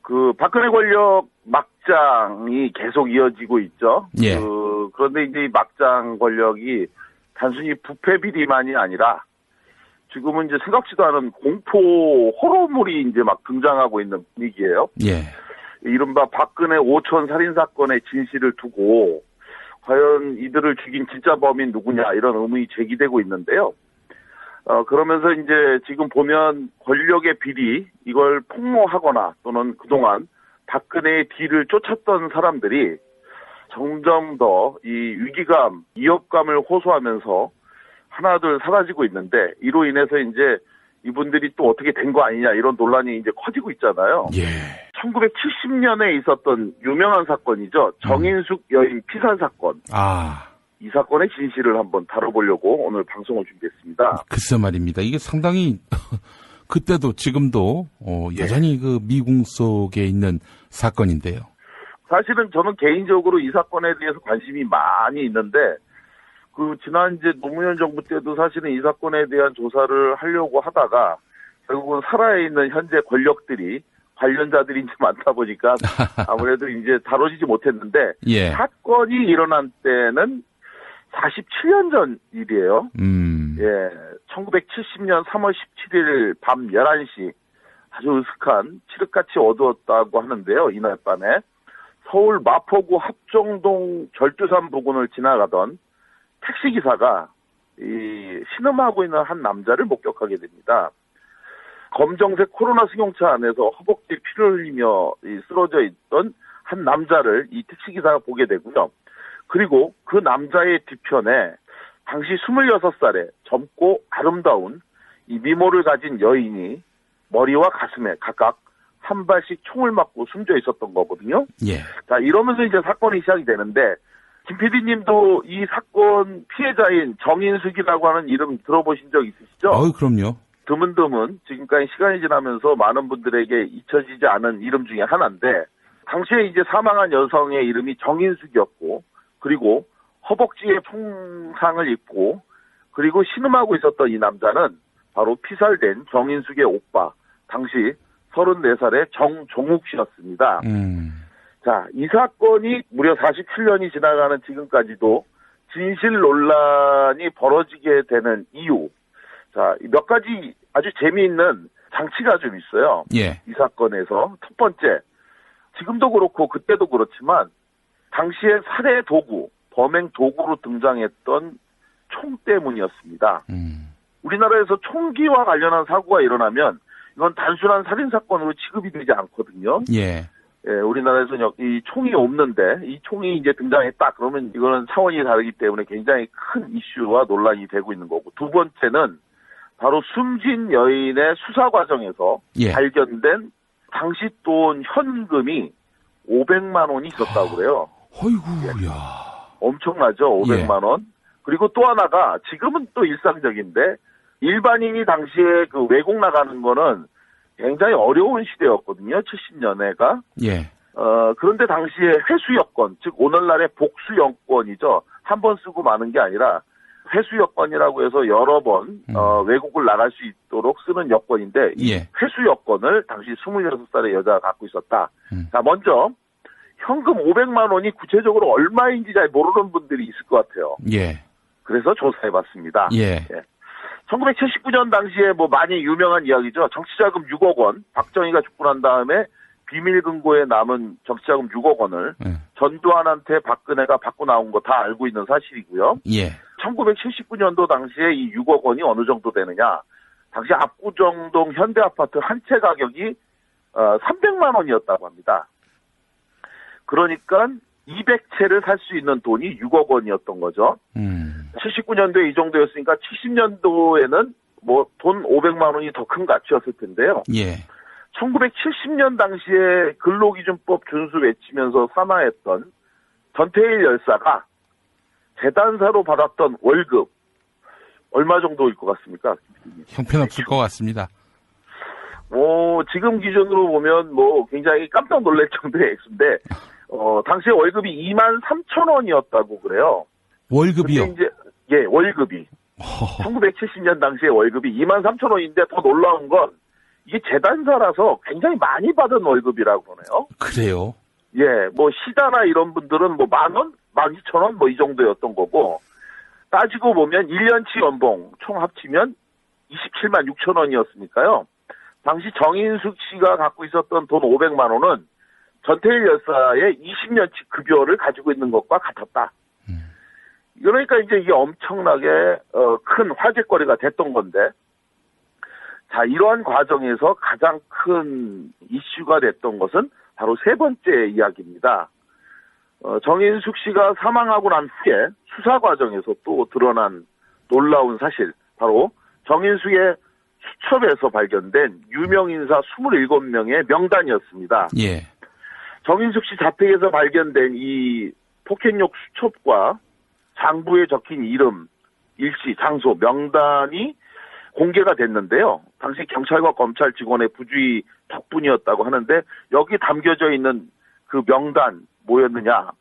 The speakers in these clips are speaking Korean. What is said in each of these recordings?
그 박근혜 권력 막장이 계속 이어지고 있죠. 예. 그런데 이제 이 막장 권력이 단순히 부패 비리만이 아니라 지금은 이제 생각지도 않은 공포 호러물이 이제 막 등장하고 있는 분위기예요. 예. 이른바 박근혜 5천 살인 사건의 진실을 두고 과연 이들을 죽인 진짜 범인 누구냐 이런 의문이 제기되고 있는데요. 그러면서 이제 지금 보면 권력의 비리 이걸 폭로하거나 또는 그동안 박근혜의 뒤를 쫓았던 사람들이 점점 더 이 위기감, 위협감을 호소하면서 하나둘 사라지고 있는데 이로 인해서 이제 이분들이 또 어떻게 된 거 아니냐 이런 논란이 이제 커지고 있잖아요. 예. 1970년에 있었던 유명한 사건이죠. 정인숙 여인 피살 사건. 이 사건의 진실을 한번 다뤄보려고 오늘 방송을 준비했습니다. 글쎄 말입니다. 이게 상당히 그때도 지금도 여전히 그 미궁 속에 있는 사건인데요. 사실은 저는 개인적으로 이 사건에 대해서 관심이 많이 있는데 그 지난 이제 노무현 정부 때도 사실은 이 사건에 대한 조사를 하려고 하다가 결국은 살아있는 현재 권력들이 관련자들이 이제 많다 보니까 아무래도 이제 다뤄지지 못했는데 예. 사건이 일어난 때는 47년 전 일이에요. 예, 1970년 3월 17일 밤 11시 아주 으슥한 칠흑같이 어두웠다고 하는데요. 이날 밤에 서울 마포구 합정동 절두산 부근을 지나가던 택시기사가 신음하고 있는 한 남자를 목격하게 됩니다. 검정색 코로나 승용차 안에서 허벅지에 피를 흘리며 쓰러져 있던 한 남자를 이 택시기사가 보게 되고요. 그리고 그 남자의 뒤편에 당시 26살의 젊고 아름다운 이 미모를 가진 여인이 머리와 가슴에 각각 한 발씩 총을 맞고 숨져 있었던 거거든요. 예. 자, 이러면서 이제 사건이 시작이 되는데 김 PD님도 이 사건 피해자인 정인숙이라고 하는 이름 들어보신 적 있으시죠? 그럼요. 드문드문 지금까지 시간이 지나면서 많은 분들에게 잊혀지지 않은 이름 중에 하나인데 당시에 이제 사망한 여성의 이름이 정인숙이었고 그리고 허벅지에 총상을 입고 그리고 신음하고 있었던 이 남자는 바로 피살된 정인숙의 오빠 당시 34살의 정종욱 씨였습니다. 자, 이 사건이 무려 47년이 지나가는 지금까지도 진실 논란이 벌어지게 되는 이유. 자, 몇 가지 아주 재미있는 장치가 좀 있어요. 예. 이 사건에서. 첫 번째, 지금도 그렇고 그때도 그렇지만 당시에 살해 도구, 범행 도구로 등장했던 총 때문이었습니다. 우리나라에서 총기와 관련한 사고가 일어나면 이건 단순한 살인사건으로 취급이 되지 않거든요. 예. 예, 우리나라에서는 이 총이 없는데 이 총이 이제 등장했다 그러면 이거는 차원이 다르기 때문에 굉장히 큰 이슈와 논란이 되고 있는 거고 두 번째는 바로 숨진 여인의 수사 과정에서 예. 발견된 당시 돈 현금이 500만 원이 있었다고 그래요. 어이구, 야. 엄청나죠, 500만 원. 그리고 또 하나가 지금은 또 일상적인데 일반인이 당시에 그 외국 나가는 거는 굉장히 어려운 시대였거든요. 70년대가. 예. 그런데 당시에 회수 여권, 즉 오늘날의 복수 여권이죠. 한 번 쓰고 마는 게 아니라 회수 여권이라고 해서 여러 번 외국을 나갈 수 있도록 쓰는 여권인데 이 예. 회수 여권을 당시 26살의 여자가 갖고 있었다. 자, 먼저 현금 500만 원이 구체적으로 얼마인지 잘 모르는 분들이 있을 것 같아요. 예. 그래서 조사해봤습니다. 예. 예. 1979년 당시에 뭐 많이 유명한 이야기죠. 정치자금 6억 원, 박정희가 죽고 난 다음에 비밀 금고에 남은 정치자금 6억 원을 전두환한테 박근혜가 받고 나온 거 다 알고 있는 사실이고요. 예. 1979년도 당시에 이 6억 원이 어느 정도 되느냐. 당시 압구정동 현대아파트 한 채 가격이 300만 원이었다고 합니다. 그러니까 200채를 살 수 있는 돈이 6억 원이었던 거죠. 79년도에 이 정도였으니까 70년도에는 뭐 돈 500만 원이 더 큰 가치였을 텐데요. 예. 1970년 당시에 근로기준법 준수 외치면서 산하했던 전태일 열사가 재단사로 받았던 월급 얼마 정도일 것 같습니까? 형편없을 것 같습니다. 지금 기준으로 보면 뭐 굉장히 깜짝 놀랄 정도의 액수인데 당시에 월급이 23,000원이었다고 그래요. 월급이요? 이제 예, 월급이 1970년 당시에 월급이 23,000원인데 더 놀라운 건 이게 재단사라서 굉장히 많이 받은 월급이라고 그러네요. 그래요? 예, 뭐 시다나 이런 분들은 뭐 10,000원, 12,000원 뭐 이 정도였던 거고, 따지고 보면 1년치 연봉 총 합치면 27만 6천 원이었으니까요. 당시 정인숙 씨가 갖고 있었던 돈 500만 원은 전태일 열사의 20년치 급여를 가지고 있는 것과 같았다. 그러니까 이제 이게 엄청나게 큰 화제거리가 됐던 건데, 자, 이러한 과정에서 가장 큰 이슈가 됐던 것은 바로 세 번째 이야기입니다. 정인숙 씨가 사망하고 난 후에 수사 과정에서 또 드러난 놀라운 사실, 바로 정인숙의 수첩에서 발견된 유명인사 27명의 명단이었습니다. 예. 정인숙 씨 자택에서 발견된 이 포켓록 수첩과 장부에 적힌 이름, 일시, 장소, 명단이 공개가 됐는데요. 당시 경찰과 검찰 직원의 부주의 덕분이었다고 하는데, 여기 담겨져 있는 그 명단 뭐였느냐?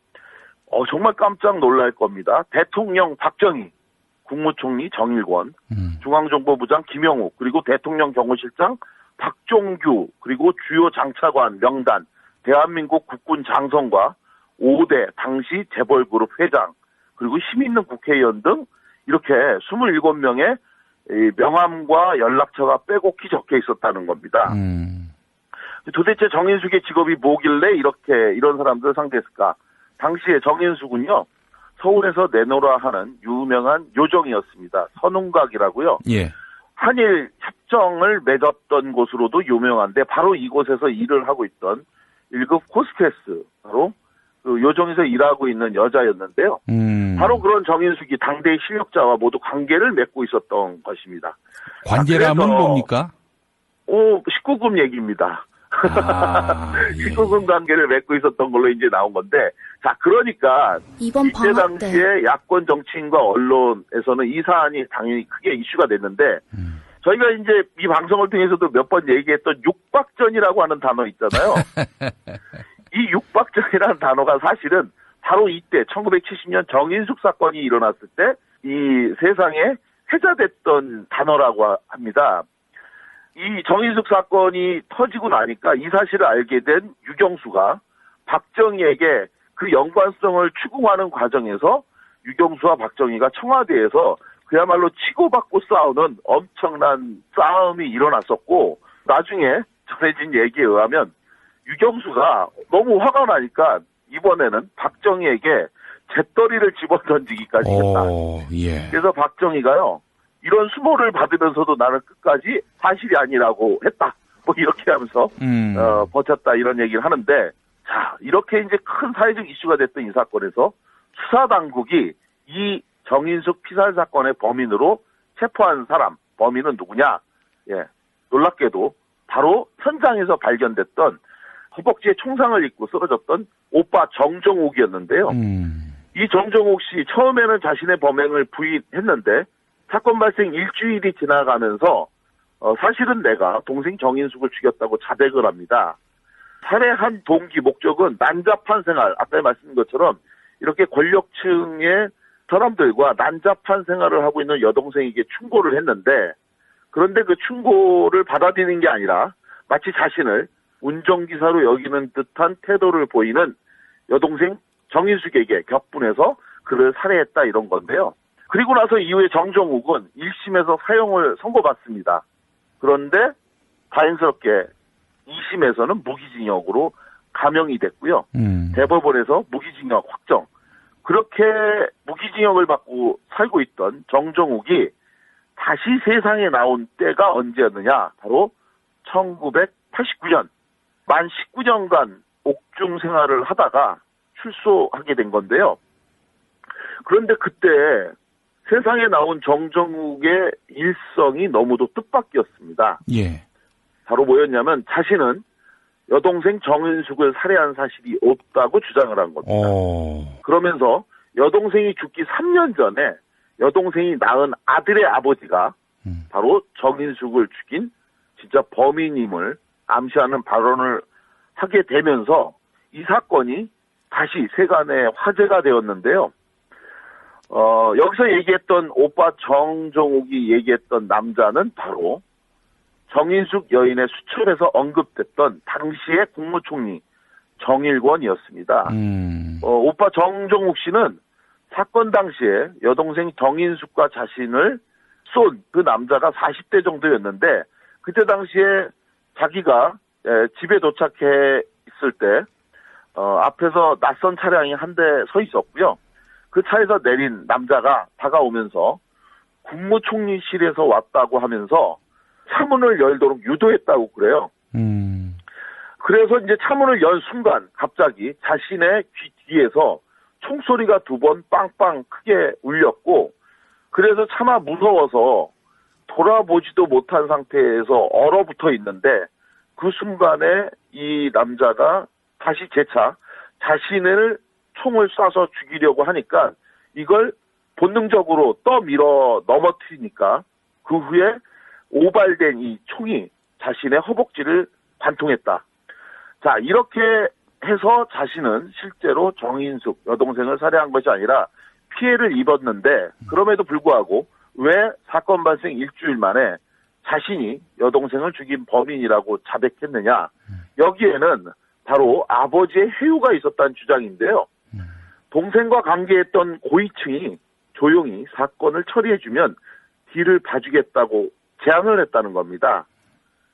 정말 깜짝 놀랄 겁니다. 대통령 박정희, 국무총리 정일권, 중앙정보부장 김영욱, 그리고 대통령 경호실장 박종규, 그리고 주요 장차관 명단, 대한민국 국군 장성과 5대 당시 재벌그룹 회장, 그리고 힘 있는 국회의원 등 이렇게 27명의 명함과 연락처가 빼곡히 적혀 있었다는 겁니다. 도대체 정인숙의 직업이 뭐길래 이런 사람들을 상대했을까? 당시에 정인숙은요, 서울에서 내노라 하는 유명한 요정이었습니다. 선웅각이라고요. 예. 한일 협정을 맺었던 곳으로도 유명한데, 바로 이곳에서 일을 하고 있던 1급 호스테스, 바로 그 요정에서 일하고 있는 여자였는데요. 바로 그런 정인숙이 당대의 실력자와 모두 관계를 맺고 있었던 것입니다. 관계라면 뭡니까? 19금 얘기입니다. 예. 19금 관계를 맺고 있었던 걸로 이제 나온 건데, 자, 그러니까 이때 당시에 야권 정치인과 언론에서는 이 사안이 당연히 크게 이슈가 됐는데, 저희가 이제 이 방송을 통해서도 몇 번 얘기했던 육박전이라고 하는 단어 있잖아요. 이 육박전이라는 단어가 사실은 바로 이때 1970년 정인숙 사건이 일어났을 때 이 세상에 회자됐던 단어라고 합니다. 이 정인숙 사건이 터지고 나니까 이 사실을 알게 된 유경수가 박정희에게 그 연관성을 추궁하는 과정에서 유경수와 박정희가 청와대에서 그야말로 치고받고 싸우는 엄청난 싸움이 일어났었고, 나중에 전해진 얘기에 의하면 유경수가 너무 화가 나니까 이번에는 박정희에게 잿더리를 집어던지기까지 했다. 예. 그래서 박정희가요, 이런 수모를 받으면서도 나는 끝까지 사실이 아니라고 했다. 뭐 이렇게 하면서 버텼다, 이런 얘기를 하는데, 자, 이렇게 이제 큰 사회적 이슈가 됐던 이 사건에서 수사당국이 이 정인숙 피살 사건의 범인으로 체포한 사람, 범인은 누구냐? 예, 놀랍게도 바로 현장에서 발견됐던 허벅지에 총상을 입고 쓰러졌던 오빠 정정욱이었는데요. 이 정정욱 씨 처음에는 자신의 범행을 부인했는데, 사건 발생 일주일이 지나가면서 사실은 내가 동생 정인숙을 죽였다고 자백을 합니다. 살해한 동기, 목적은 난잡한 생활, 아까 말씀드린 것처럼 이렇게 권력층의 사람들과 난잡한 생활을 하고 있는 여동생에게 충고를 했는데, 그런데 그 충고를 받아들이는 게 아니라 마치 자신을 운전기사로 여기는 듯한 태도를 보이는 여동생 정인숙에게 격분해서 그를 살해했다, 이런 건데요. 그리고 나서 이후에 정정욱은 1심에서 사형을 선고받습니다. 그런데 다행스럽게 2심에서는 무기징역으로 감형이 됐고요. 대법원에서 무기징역 확정. 그렇게 무기징역을 받고 살고 있던 정정욱이 다시 세상에 나온 때가 언제였느냐? 바로 1989년 만 19년간 옥중 생활을 하다가 출소하게 된 건데요. 그런데 그때 세상에 나온 정정욱의 일성이 너무도 뜻밖이었습니다. 예. 바로 뭐였냐면, 자신은 여동생 정인숙을 살해한 사실이 없다고 주장을 한 겁니다. 그러면서 여동생이 죽기 3년 전에 여동생이 낳은 아들의 아버지가 바로 정인숙을 죽인 진짜 범인임을 암시하는 발언을 하게 되면서 이 사건이 다시 세간의 화제가 되었는데요. 여기서 얘기했던 오빠 정정욱이 얘기했던 남자는 바로 정인숙 여인의 수첩에서 언급됐던 당시의 국무총리 정일권이었습니다. 오빠 정종욱 씨는 사건 당시에 여동생 정인숙과 자신을 쏜 그 남자가 40대 정도였는데 그때 당시에 자기가 집에 도착해 있을 때 앞에서 낯선 차량이 한 대 서 있었고요. 그 차에서 내린 남자가 다가오면서 국무총리실에서 왔다고 하면서 차문을 열도록 유도했다고 그래요. 그래서 이제 차문을 연 순간 갑자기 자신의 귀 뒤에서 총소리가 2번 빵빵 크게 울렸고 그래서 차마 무서워서 돌아보지도 못한 상태에서 얼어붙어 있는데 그 순간에 이 남자가 다시 재차 자신을 총을 쏴서 죽이려고 하니까 이걸 본능적으로 떠밀어 넘어뜨리니까 그 후에 오발된 이 총이 자신의 허벅지를 관통했다. 자, 이렇게 해서 자신은 실제로 정인숙 여동생을 살해한 것이 아니라 피해를 입었는데 그럼에도 불구하고 왜 사건 발생 일주일 만에 자신이 여동생을 죽인 범인이라고 자백했느냐. 여기에는 바로 아버지의 해유가 있었다는 주장인데요. 동생과 관계했던 고위층이 조용히 사건을 처리해주면 뒤를 봐주겠다고 제안을 했다는 겁니다.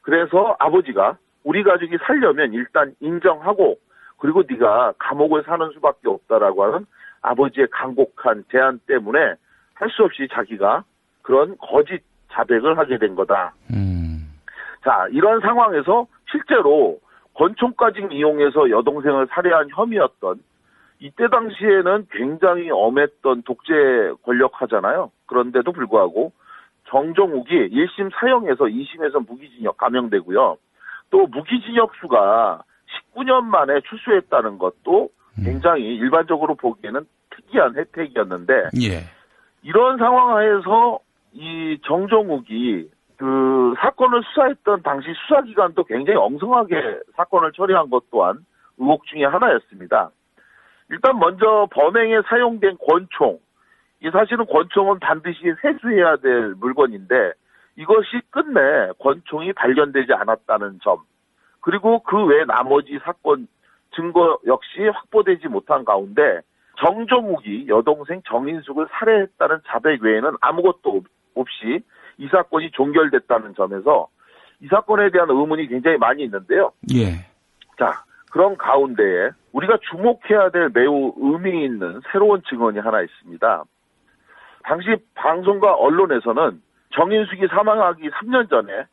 그래서 아버지가 우리 가족이 살려면 일단 인정하고 그리고 네가 감옥을 사는 수밖에 없다라고 하는 아버지의 간곡한 제안 때문에 할 수 없이 자기가 그런 거짓 자백을 하게 된 거다. 자, 이런 상황에서 실제로 권총까지 이용해서 여동생을 살해한 혐의였던 이때 당시에는 굉장히 엄했던 독재 권력하잖아요. 그런데도 불구하고 정종욱이 1심 사형에서 2심에서 무기징역 감형되고요. 또 무기징역수가 19년 만에 출소했다는 것도 굉장히 일반적으로 보기에는 특이한 혜택이었는데 예. 이런 상황하에서 이 정종욱이 그 사건을 수사했던 당시 수사기관도 굉장히 엉성하게 사건을 처리한 것 또한 의혹 중에 하나였습니다. 일단 먼저 범행에 사용된 권총. 이 사실은 권총은 반드시 회수해야 될 물건인데 이것이 끝내 권총이 발견되지 않았다는 점. 그리고 그 외 나머지 사건 증거 역시 확보되지 못한 가운데 정종욱이 여동생 정인숙을 살해했다는 자백 외에는 아무것도 없이 이 사건이 종결됐다는 점에서 이 사건에 대한 의문이 굉장히 많이 있는데요. 예. 자, 그런 가운데에 우리가 주목해야 될 매우 의미 있는 새로운 증언이 하나 있습니다. 당시 방송과 언론에서는 정인숙이 사망하기 3년 전에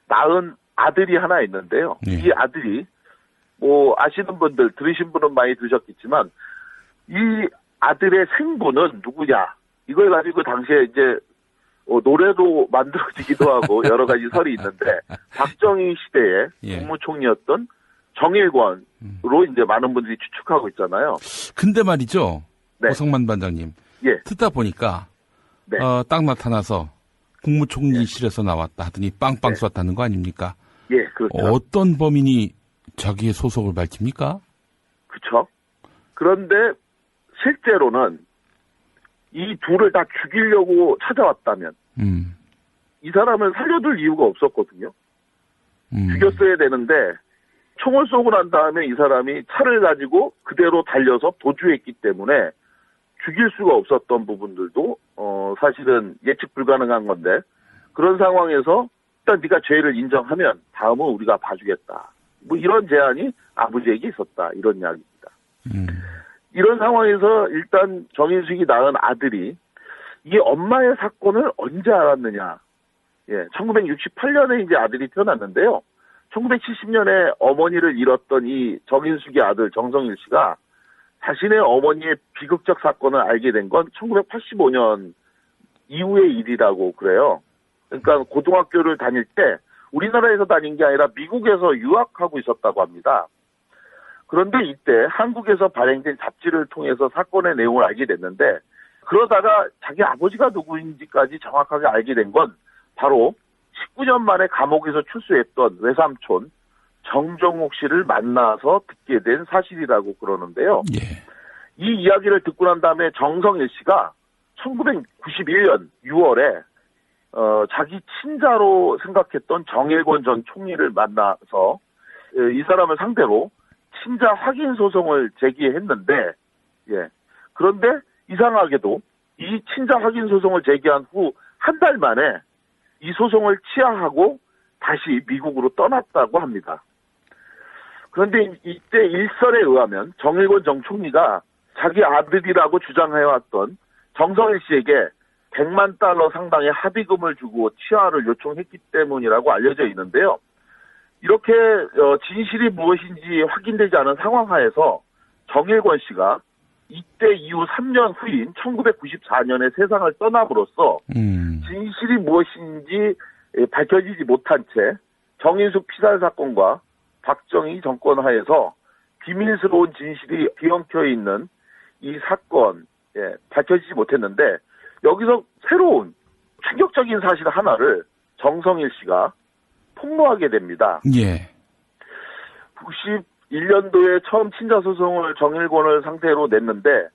낳은 아들이 하나 있는데요. 예. 이 아들이 뭐 아시는 분들 들으신 분은 많이 들으셨겠지만 이 아들의 생부는 누구냐 이걸 가지고 당시에 이제 노래도 만들어지기도 하고 여러 가지 설이 있는데 박정희 시대에 예. 국무총리였던 정일권으로 이제 많은 분들이 추측하고 있잖아요. 근데 말이죠. 네. 오성만 반장님. 예. 듣다 보니까 네. 딱 나타나서 국무총리실에서 나왔다 하더니 빵빵 쐈다는 거 아닙니까? 예, 그렇죠. 어떤 범인이 자기의 소속을 밝힙니까? 그렇죠. 그런데 실제로는 이 둘을 다 죽이려고 찾아왔다면 이 사람을 살려둘 이유가 없었거든요. 죽였어야 되는데 총을 쏘고 난 다음에 이 사람이 차를 가지고 그대로 달려서 도주했기 때문에 죽일 수가 없었던 부분들도 사실은 예측 불가능한 건데 그런 상황에서 일단 네가 죄를 인정하면 다음은 우리가 봐주겠다. 뭐 이런 제안이 아버지에게 있었다. 이런 이야기입니다. 이런 상황에서 일단 정인숙이 낳은 아들이 이 엄마의 사건을 언제 알았느냐. 예, 1968년에 이제 아들이 태어났는데요. 1970년에 어머니를 잃었던 이 정인숙의 아들 정성일 씨가 자신의 어머니의 비극적 사건을 알게 된 건 1985년 이후의 일이라고 그래요. 그러니까 고등학교를 다닐 때 우리나라에서 다닌 게 아니라 미국에서 유학하고 있었다고 합니다. 그런데 이때 한국에서 발행된 잡지를 통해서 사건의 내용을 알게 됐는데 그러다가 자기 아버지가 누구인지까지 정확하게 알게 된 건 바로 19년 만에 감옥에서 출소했던 외삼촌 정종욱 씨를 만나서 듣게 된 사실이라고 그러는데요. 예. 이 이야기를 듣고 난 다음에 정성일 씨가 1991년 6월에 자기 친자로 생각했던 정일권 전 총리를 만나서 이 사람을 상대로 친자 확인 소송을 제기했는데, 예. 그런데 이상하게도 이 친자 확인 소송을 제기한 후 한 달 만에 이 소송을 취하하고 다시 미국으로 떠났다고 합니다. 그런데 이때 일설에 의하면 정일권 전 총리가 자기 아들이라고 주장해왔던 정성일 씨에게 100만 달러 상당의 합의금을 주고 취하를 요청했기 때문이라고 알려져 있는데요. 이렇게 진실이 무엇인지 확인되지 않은 상황 하에서 정일권 씨가 이때 이후 3년 후인 1994년에 세상을 떠남으로써 진실이 무엇인지 밝혀지지 못한 채 정인숙 피살 사건과 박정희 정권 하에서 비밀스러운 진실이 뒤엉켜 있는 이 사건, 밝혀지지 못했는데 여기서 새로운 충격적인 사실 하나를 정성일 씨가 폭로하게 됩니다. 예. 91년도에 처음 친자 소송을 정일권을 상대로 냈는데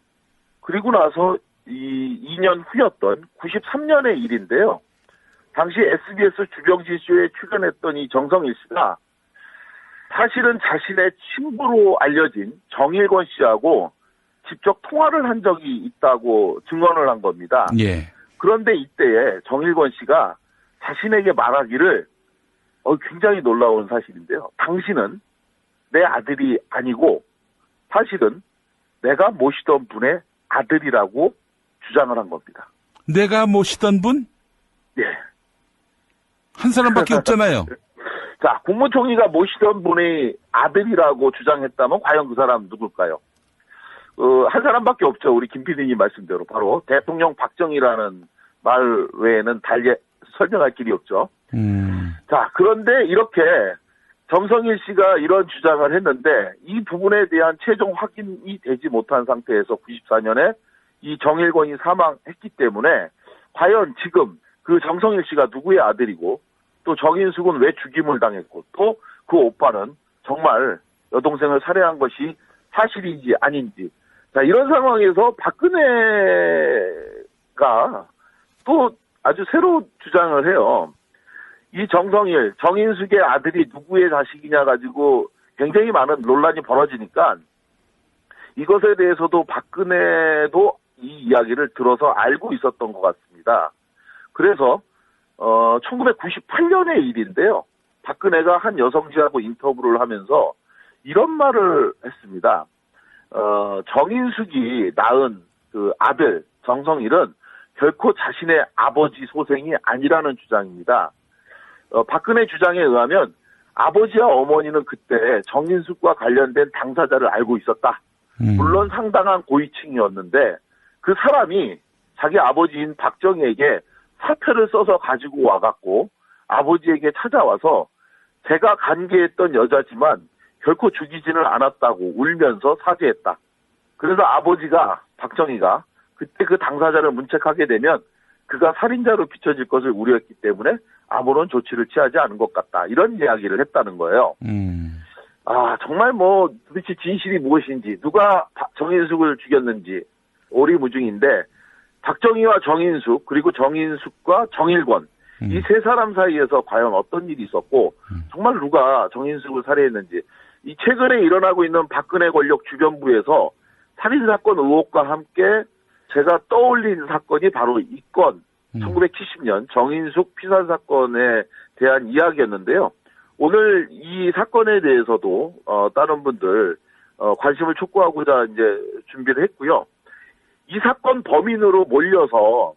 그리고 나서 이 2년 후였던 93년의 일인데요. 당시 SBS 주병지쇼에 출연했던 이 정성일 씨가 사실은 자신의 친부로 알려진 정일권 씨하고 직접 통화를 한 적이 있다고 증언을 한 겁니다. 예. 그런데 이때에 정일권 씨가 자신에게 말하기를 굉장히 놀라운 사실인데요. 당신은 내 아들이 아니고 사실은 내가 모시던 분의 아들이라고 주장을 한 겁니다. 내가 모시던 분? 예. 한 사람밖에 없잖아요. 자, 국무총리가 모시던 분의 아들이라고 주장했다면 과연 그 사람 누굴까요? 한 사람밖에 없죠. 우리 김 PD님 말씀대로 바로 대통령 박정희라는 말 외에는 달리 설명할 길이 없죠. 자, 그런데 이렇게 정성일 씨가 이런 주장을 했는데 이 부분에 대한 최종 확인이 되지 못한 상태에서 94년에 이 정일권이 사망했기 때문에 과연 지금 그 정성일 씨가 누구의 아들이고 또 정인숙은 왜 죽임을 당했고 또 그 오빠는 정말 여동생을 살해한 것이 사실인지 아닌지, 자, 이런 상황에서 박근혜가 또 아주 새로운 주장을 해요. 이 정성일, 정인숙의 아들이 누구의 자식이냐 가지고 굉장히 많은 논란이 벌어지니까 이것에 대해서도 박근혜도 이 이야기를 들어서 알고 있었던 것 같습니다. 그래서 1998년의 일인데요. 박근혜가 한 여성지하고 인터뷰를 하면서 이런 말을 했습니다. 정인숙이 낳은 그 아들 정성일은 결코 자신의 아버지 소생이 아니라는 주장입니다. 박근혜 주장에 의하면 아버지와 어머니는 그때 정인숙과 관련된 당사자를 알고 있었다. 물론 상당한 고위층이었는데 그 사람이 자기 아버지인 박정희에게 사표를 써서 가지고 와갖고 아버지에게 찾아와서 제가 관계했던 여자지만 결코 죽이지는 않았다고 울면서 사죄했다. 그래서 아버지가 박정희가 그때 그 당사자를 문책하게 되면 그가 살인자로 비춰질 것을 우려했기 때문에 아무런 조치를 취하지 않은 것 같다. 이런 이야기를 했다는 거예요. 아, 정말 뭐 도대체 진실이 무엇인지, 누가 정인숙을 죽였는지 오리무중인데 박정희와 정인숙, 그리고 정인숙과 정일권, 이 세 사람 사이에서 과연 어떤 일이 있었고 정말 누가 정인숙을 살해했는지, 이 최근에 일어나고 있는 박근혜 권력 주변부에서 살인사건 의혹과 함께 제가 떠올린 사건이 바로 이 건 1970년 정인숙 피살 사건에 대한 이야기였는데요. 오늘 이 사건에 대해서도 다른 분들 관심을 촉구하고자 이제 준비를 했고요. 이 사건 범인으로 몰려서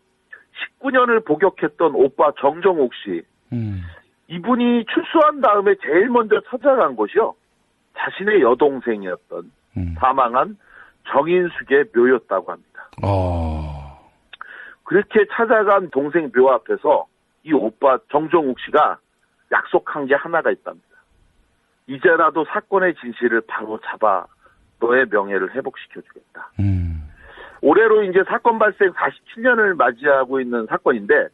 19년을 복역했던 오빠 정정옥 씨, 이분이 출소한 다음에 제일 먼저 찾아간 곳이요, 자신의 여동생이었던 사망한 정인숙의 묘였다고 합니다. 그렇게 찾아간 동생 묘 앞에서 이 오빠 정정욱 씨가 약속한 게 하나가 있답니다. 이제라도 사건의 진실을 바로 잡아 너의 명예를 회복시켜주겠다. 올해로 이제 사건 발생 47년을 맞이하고 있는 사건인데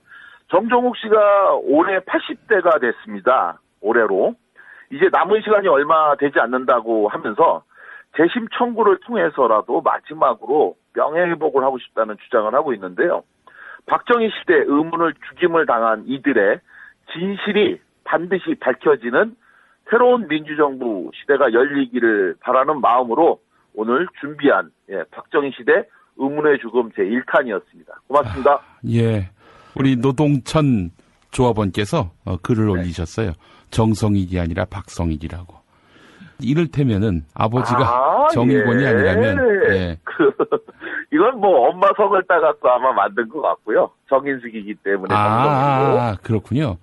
정정욱 씨가 올해 80대가 됐습니다. 올해로. 이제 남은 시간이 얼마 되지 않는다고 하면서 재심 청구를 통해서라도 마지막으로 명예회복을 하고 싶다는 주장을 하고 있는데요. 박정희 시대 의문을 죽임을 당한 이들의 진실이 반드시 밝혀지는 새로운 민주정부 시대가 열리기를 바라는 마음으로 오늘 준비한 박정희 시대 의문의 죽음 제1탄이었습니다. 고맙습니다. 예. 우리 노동천 조합원께서 글을 올리셨어요. 정성일이 아니라 박성일이라고. 이를테면은 아버지가 정일권이 아니라면 이건 뭐 엄마 성을 따갖고 아마 만든 것 같고요. 정인숙이기 때문에 정성일이고. 그렇군요.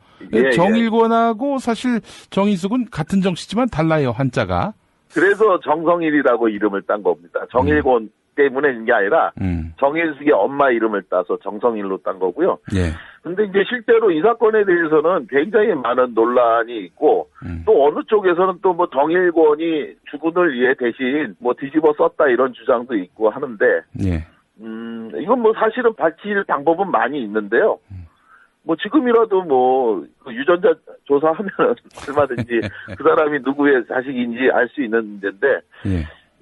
정일권하고 사실 정인숙은 같은 정씨지만 달라요, 한자가. 그래서 정성일이라고 이름을 딴 겁니다. 정일권 때문에 게 아니라 정인숙의 엄마 이름을 따서 정성일로 딴 거고요. 예. 근데 이제 실제로 이 사건에 대해서는 굉장히 많은 논란이 있고 또 어느 쪽에서는 또 뭐 정일권이 주군을 위해 대신 뭐 뒤집어 썼다 이런 주장도 있고 하는데 이건 뭐 사실은 밝힐 방법은 많이 있는데요. 뭐 지금이라도 뭐 유전자 조사하면 얼마든지 그 사람이 누구의 자식인지 알 수 있는 문제인데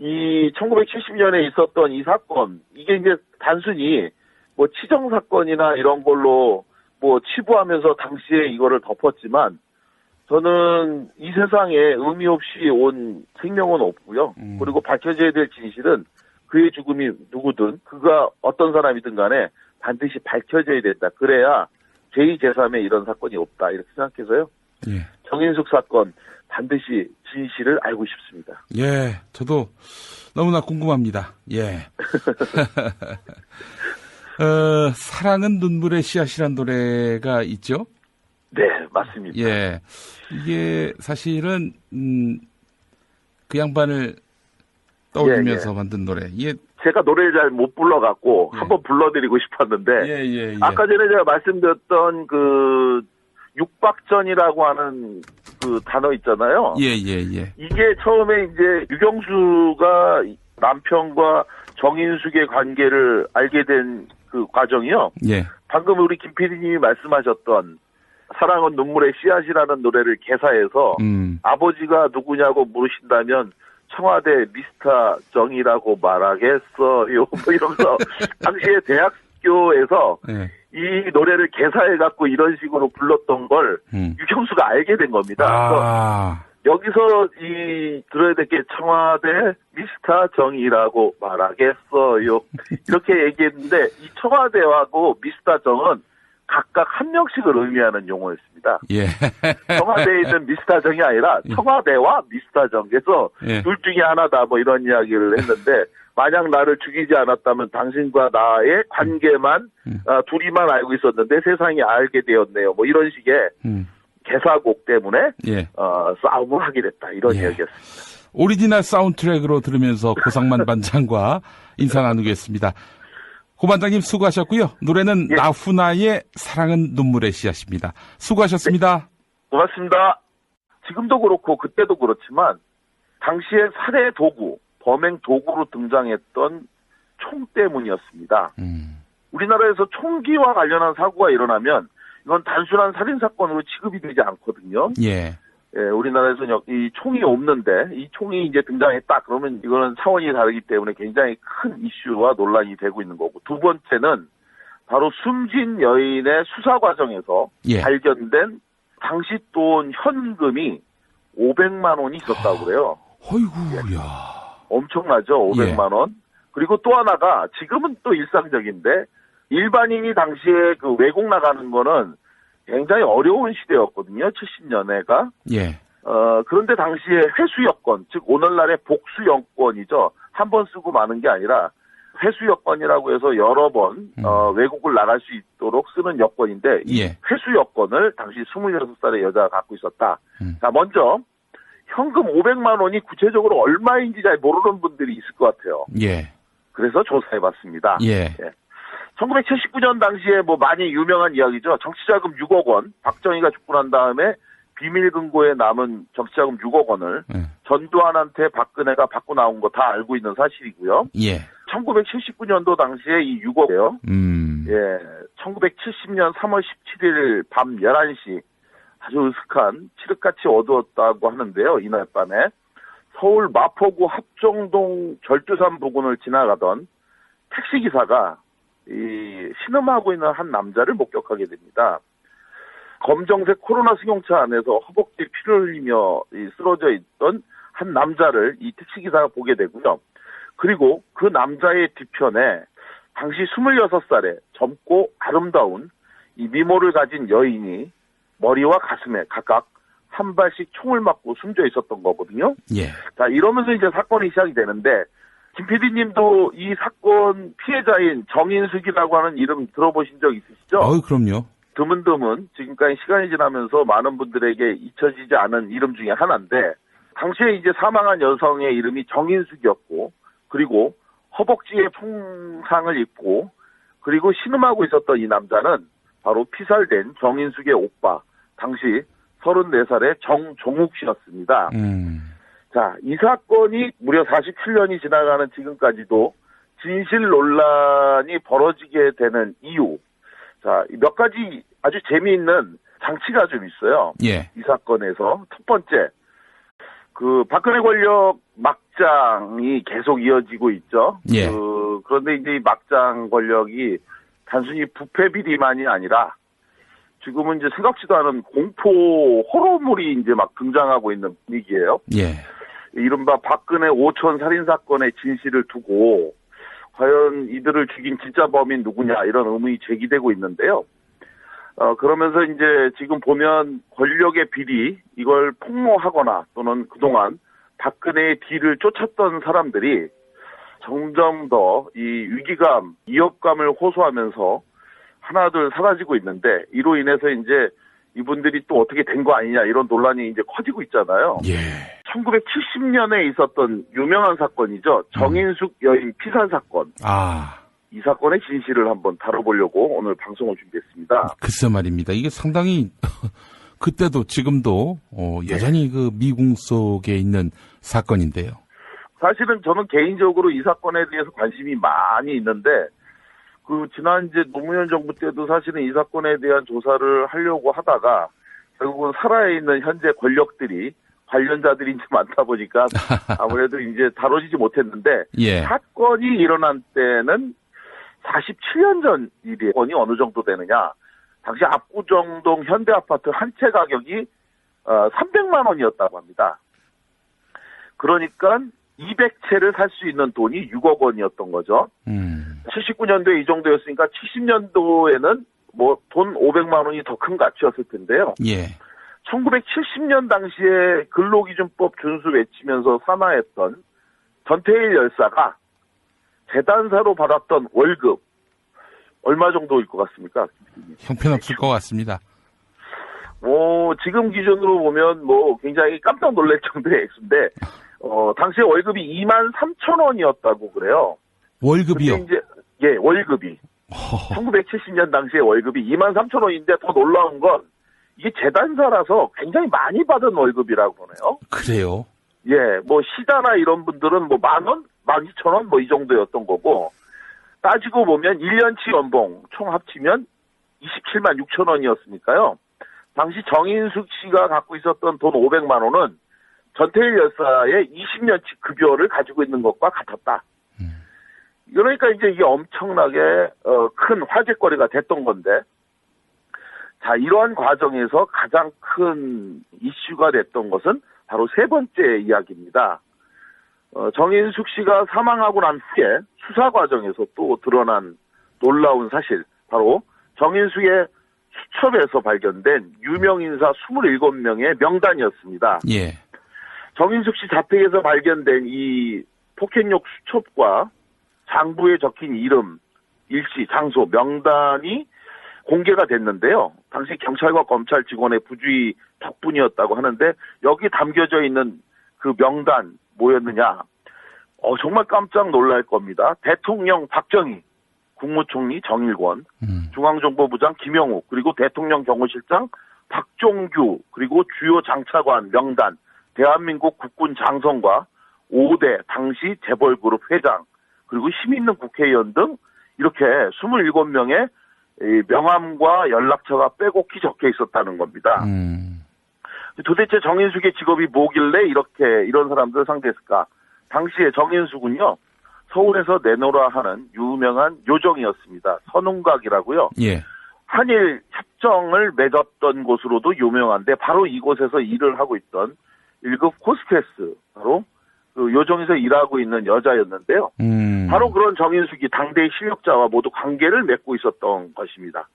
이 1970년에 있었던 이 사건, 이게 이제 단순히 뭐 치정 사건이나 이런 걸로 뭐 치부하면서 당시에 이거를 덮었지만 저는 이 세상에 의미 없이 온 생명은 없고요. 그리고 밝혀져야 될 진실은 그의 죽음이 누구든 그가 어떤 사람이든 간에 반드시 밝혀져야 된다. 그래야 제2, 제3의 이런 사건이 없다. 이렇게 생각해서요. 정인숙 사건 반드시 진실을 알고 싶습니다. 예, 저도 너무나 궁금합니다. 예. 사랑은 눈물의 씨앗이란 노래가 있죠? 네, 맞습니다. 예. 이게 사실은, 그 양반을 떠올리면서 만든 노래. 이게 제가 노래를 잘 못 불러갖고 한번 불러드리고 싶었는데. 아까 전에 제가 말씀드렸던 그 육박전이라고 하는 그 단어 있잖아요. 이게 처음에 이제 유경수가 남편과 정인숙의 관계를 알게 된 그 과정이요. 방금 우리 김 PD님이 말씀하셨던 사랑은 눈물의 씨앗이라는 노래를 개사해서 아버지가 누구냐고 물으신다면 청와대 미스터 정이라고 말하겠어요. 뭐 이러면서 당시에 대학교에서 이 노래를 개사해갖고 이런 식으로 불렀던 걸 유경수가 알게 된 겁니다. 여기서 들어야 될 게 청와대 미스터 정이라고 말하겠어요. 이렇게 얘기했는데 이 청와대하고 미스터 정은 각각 한 명씩을 의미하는 용어였습니다. 청와대에 있는 미스터 정이 아니라 청와대와 미스터 정. 그래서 둘 중에 하나다 뭐 이런 이야기를 했는데 만약 나를 죽이지 않았다면 당신과 나의 관계만 둘이만 알고 있었는데 세상이 알게 되었네요. 뭐 이런 식의 개사곡 때문에 싸움을 하게 됐다. 이런 이야기였습니다. 오리지널 사운드트랙으로 들으면서 고상만 반장과 인사 나누겠습니다. 고 반장님 수고하셨고요. 노래는 나훈아의 사랑은 눈물의 씨앗입니다. 수고하셨습니다. 고맙습니다. 지금도 그렇고 그때도 그렇지만 당시에 살해 도구, 범행 도구로 등장했던 총 때문이었습니다. 우리나라에서 총기와 관련한 사고가 일어나면 이건 단순한 살인사건으로 취급이 되지 않거든요. 우리나라에서는 이 총이 없는데 이 총이 이제 등장했다 그러면 이거는 차원이 다르기 때문에 굉장히 큰 이슈와 논란이 되고 있는 거고, 두 번째는 바로 숨진 여인의 수사 과정에서 발견된 당시 돈 현금이 500만 원이 있었다고 그래요. 어이구야. 엄청나죠, 500만 원. 그리고 또 하나가 지금은 또 일상적인데 일반인이 당시에 그 외국 나가는 거는 굉장히 어려운 시대였거든요. 70년대가. 그런데 당시에 회수 여권, 즉 오늘날의 복수 여권이죠. 한 번 쓰고 마는 게 아니라 회수 여권이라고 해서 여러 번 외국을 나갈 수 있도록 쓰는 여권인데 이 회수 여권을 당시 26살의 여자가 갖고 있었다. 자, 먼저 현금 500만 원이 구체적으로 얼마인지 잘 모르는 분들이 있을 것 같아요. 그래서 조사해봤습니다. 1979년 당시에 뭐 많이 유명한 이야기죠. 정치자금 6억 원, 박정희가 죽고 난 다음에 비밀금고에 남은 정치자금 6억 원을 전두환한테 박근혜가 받고 나온 거 다 알고 있는 사실이고요. 1979년도 당시에 이 6억이에요. 1970년 3월 17일 밤 11시 아주 으슥한 칠흑같이 어두웠다고 하는데요. 이날 밤에 서울 마포구 합정동 절두산 부근을 지나가던 택시기사가 신음하고 있는 한 남자를 목격하게 됩니다. 검정색 코로나 승용차 안에서 허벅지에 피를 흘리며 쓰러져 있던 한 남자를 이 택시기사가 보게 되고요. 그리고 그 남자의 뒤편에 당시 26살의 젊고 아름다운 이 미모를 가진 여인이 머리와 가슴에 각각 한 발씩 총을 맞고 숨져 있었던 거거든요. 예. 자, 이러면서 이제 사건이 시작이 되는데, 김 PD님도 이 사건 피해자인 정인숙이라고 하는 이름 들어보신 적 있으시죠? 그럼요. 드문드문 지금까지 시간이 지나면서 많은 분들에게 잊혀지지 않은 이름 중에 하나인데, 당시에 이제 사망한 여성의 이름이 정인숙이었고, 그리고 허벅지에 총상을 입고, 그리고 신음하고 있었던 이 남자는 바로 피살된 정인숙의 오빠, 당시 34살의 정종욱 씨였습니다. 자, 이 사건이 무려 47년이 지나가는 지금까지도 진실 논란이 벌어지게 되는 이유. 자, 몇 가지 아주 재미있는 장치가 좀 있어요. 예. 이 사건에서. 첫 번째, 그 박근혜 권력 막장이 계속 이어지고 있죠. 예. 그런데 이제 이 막장 권력이 단순히 부패 비리만이 아니라 지금은 이제 생각지도 않은 공포 호러물이 이제 막 등장하고 있는 분위기예요. 예. 이른바 박근혜 5천 살인 사건의 진실을 두고 과연 이들을 죽인 진짜 범인 누구냐 이런 의문이 제기되고 있는데요. 그러면서 이제 지금 보면 권력의 비리 이걸 폭로하거나 또는 그동안 박근혜의 뒤를 쫓았던 사람들이 점점 더 이 위기감, 위협감을 호소하면서 하나둘 사라지고 있는데 이로 인해서 이제 이분들이 또 어떻게 된 거 아니냐 이런 논란이 이제 커지고 있잖아요. 예. 1970년에 있었던 유명한 사건이죠. 정인숙 여인 피살 사건. 이 사건의 진실을 한번 다뤄보려고 오늘 방송을 준비했습니다. 글쎄 말입니다. 이게 상당히 그때도 지금도 여전히 그 미궁 속에 있는 사건인데요. 사실은 저는 개인적으로 이 사건에 대해서 관심이 많이 있는데 지난 이제 노무현 정부 때도 사실은 이 사건에 대한 조사를 하려고 하다가 결국은 살아있는 현재 권력들이 관련자들이 이제 많다 보니까 아무래도 이제 다뤄지지 못했는데 예. 사건이 일어난 때는 47년 전 일이에요. 어느 정도 되느냐. 당시 압구정동 현대아파트 한 채 가격이 300만 원이었다고 합니다. 그러니까 200채를 살 수 있는 돈이 6억 원이었던 거죠. 79년도에 이 정도였으니까 70년도에는 뭐 돈 500만 원이 더 큰 가치였을 텐데요. 예. 1970년 당시에 근로기준법 준수 외치면서 산하했던 전태일 열사가 재단사로 받았던 월급 얼마 정도일 것 같습니까? 형편없을 것 같습니다. 지금 기준으로 보면 굉장히 깜짝 놀랄 정도의 액수인데 당시에 월급이 23,000원이었다고 그래요. 월급이요? 예, 월급이. 1970년 당시에 월급이 23,000원인데 더 놀라운 건 이게 재단사라서 굉장히 많이 받은 월급이라고 그러네요. 그래요? 예, 시다나 이런 분들은 10,000원, 12,000원 이 정도였던 거고 따지고 보면 1년치 연봉 총 합치면 27만 6천 원이었으니까요. 당시 정인숙 씨가 갖고 있었던 돈 500만 원은 전태일 열사의 20년치 급여를 가지고 있는 것과 같았다. 그러니까 이제 이게 엄청나게 큰 화제거리가 됐던 건데, 자, 이러한 과정에서 가장 큰 이슈가 됐던 것은 바로 세 번째 이야기입니다. 정인숙 씨가 사망하고 난 후에 수사 과정에서 또 드러난 놀라운 사실, 바로 정인숙의 수첩에서 발견된 유명인사 27명의 명단이었습니다. 예. 정인숙 씨 자택에서 발견된 이 포켓용 수첩과 장부에 적힌 이름, 일시, 장소, 명단이 공개가 됐는데요. 당시 경찰과 검찰 직원의 부주의 덕분이었다고 하는데 여기 담겨져 있는 그 명단 뭐였느냐. 정말 깜짝 놀랄 겁니다. 대통령 박정희, 국무총리 정일권, 중앙정보부장 김영욱, 그리고 대통령 경호실장 박종규, 그리고 주요 장차관 명단, 대한민국 국군 장성과 5대 당시 재벌그룹 회장, 그리고 힘 있는 국회의원 등 이렇게 27명의 명함과 연락처가 빼곡히 적혀 있었다는 겁니다. 도대체 정인숙의 직업이 뭐길래 이런 사람들을 상대했을까? 당시에 정인숙은요, 서울에서 내노라 하는 유명한 요정이었습니다. 선웅각이라고요. 예. 한일 협정을 맺었던 곳으로도 유명한데 바로 이곳에서 일을 하고 있던 1급 호스테스, 바로 그 요정에서 일하고 있는 여자였는데요. 바로 그런 정인숙이 당대의 실력자와 모두 관계를 맺고 있었던 것입니다.